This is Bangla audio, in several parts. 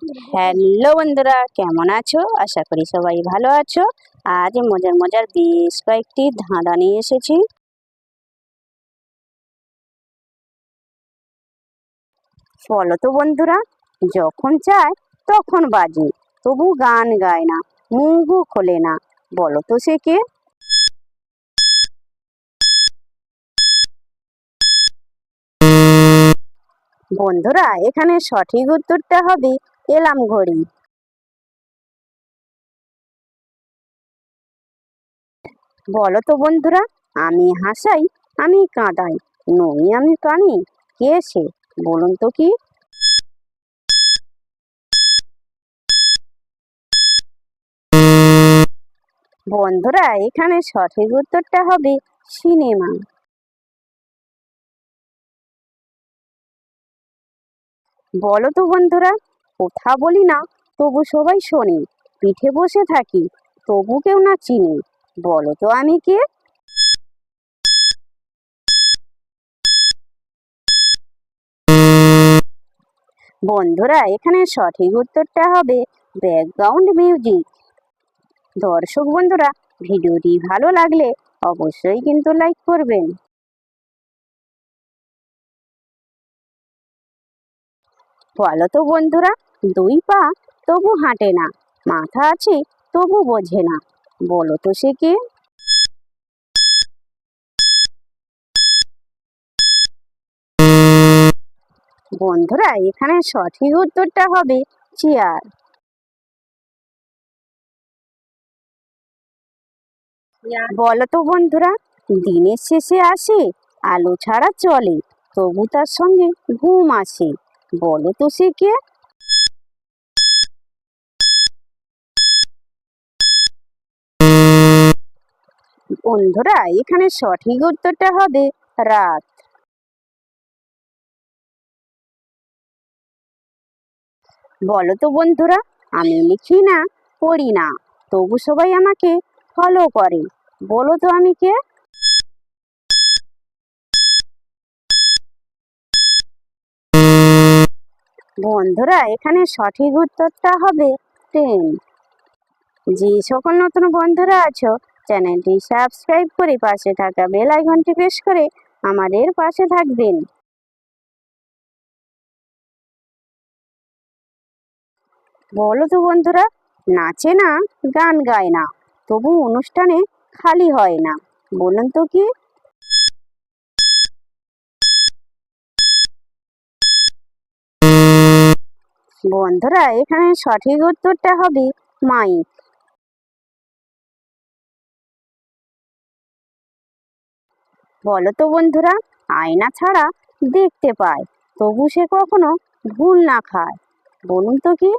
হ্যালো বন্ধুরা, কেমন আছো? আশা করি সবাই ভালো আছো। আজ মজার মজার বেশ কয়েকটি ধাঁধা নিয়ে এসেছি। বলো তো বন্ধুরা, যখন চায় তখন বাজে, তবু গান গায় না, মুখও খোলে না। বলো তো সে কে? বন্ধুরা, এখানে সঠিক উত্তরটা হবে এলাম ঘড়ি। বলো তো বন্ধুরা, আমি হাসাই, আমি কাঁদাই, নই আমি প্রাণী, কে সে? বলুন তো কি? বন্ধুরা, এখানে সঠিক উত্তরটা হবে সিনেমা। বলো তো বন্ধুরা, কথা বলি না তবু সবাই শোনে, পিঠে বসে থাকি তবু কেউ না চিনি। বলো তো আমি কে? বন্ধুরা, এখানে সঠিক উত্তরটা হবে ব্যাকগ্রাউন্ড মিউজিক। দর্শক বন্ধুরা, ভিডিওটি ভালো লাগলে অবশ্যই কিন্তু লাইক করবেন। বলো তো বন্ধুরা, দুই পা তবু হাঁটে না, মাথা আছে তবু বোঝে না। বলো তো সে কে? বন্ধুরা, এখানে সঠিক উত্তরটা হবে চেয়ার। বলো তো বন্ধুরা, দিনের শেষে আসে, আলো ছাড়া চলে, তবু তার সঙ্গে ঘুম আসে। বলো তো সে কে? বন্ধুরা, এখানে সঠিক উত্তরটা হবে রাত। বলো তো বন্ধুরা, আমি লিখি না, পড়ি না, তবু সবাই আমাকে ফলো করে। বলো তো আমি কে? বন্ধুরা, এখানে সঠিক উত্তরটা হবে ট্রেন। যে সকল নতুন বন্ধুরা আছো, চ্যানেলটি সাবস্ক্রাইব করে পাশে থাকা বেল আইকনটি প্রেস করে আমাদের পাশে থাকবেন। বলো তো বন্ধুরা, নাচে না, গান গায় না, তবু অনুষ্ঠানে খালি হয় না। বলুন তো কি? বন্ধুরা, এখানে সঠিক উত্তরটা হবে মাইক। বলো তো বন্ধুরা, আয়না ছাড়া দেখতে পায়, তবু সে কখনো ভুল না খায়। বলুন তো কি?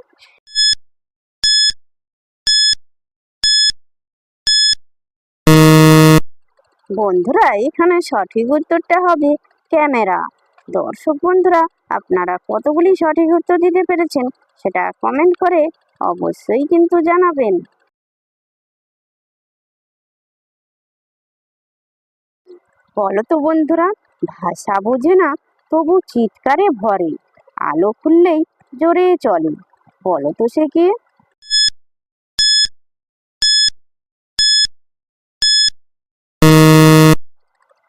বন্ধুরা, এখানে সঠিক উত্তরটা হবে ক্যামেরা। দর্শক বন্ধুরা, আপনারা কতগুলি সঠিক উত্তর দিতে পেরেছেন সেটা কমেন্ট করে অবশ্যই কিন্তু জানাবেন। বলো তো বন্ধুরা, ভাষা বোঝে না তবু চিৎকারে ভরে, আলো খুললেই জোরে চলে। বলো তো সে কে?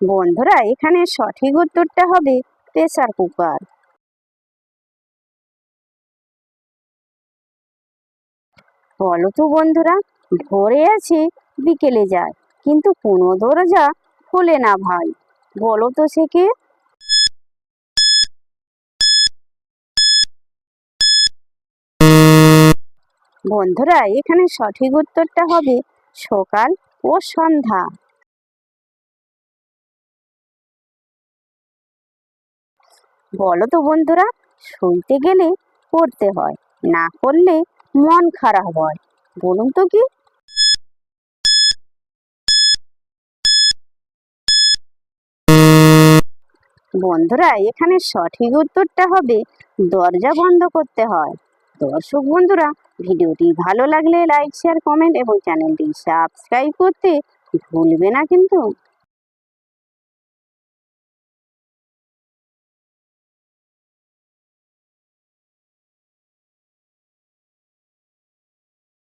বন্ধুরা, এখানে সঠিক উত্তরটা হবে প্রেসার কুকার। বলো তো বন্ধুরা, ভোরে আছে, বিকেলে যায়, কিন্তু কোনো দরজা খোলে না ভাই। বলো তো সে কে? বন্ধুরা, এখানে সঠিক উত্তরটা হবে সকাল ও সন্ধ্যা। বলো তো বন্ধুরা, শুনতে গেলে করতে হয়, না করলে মন খারাপ হয়। বলুন তো কি? বন্ধুরা, এখানে সঠিক উত্তরটা হবে দরজা বন্ধ করতে হয়। দর্শক বন্ধুরা, ভিডিওটি ভালো লাগলে লাইক শেয়ার কমেন্ট এবং চ্যানেলটি সাবস্ক্রাইব করতে ভুলবে না কিন্তু।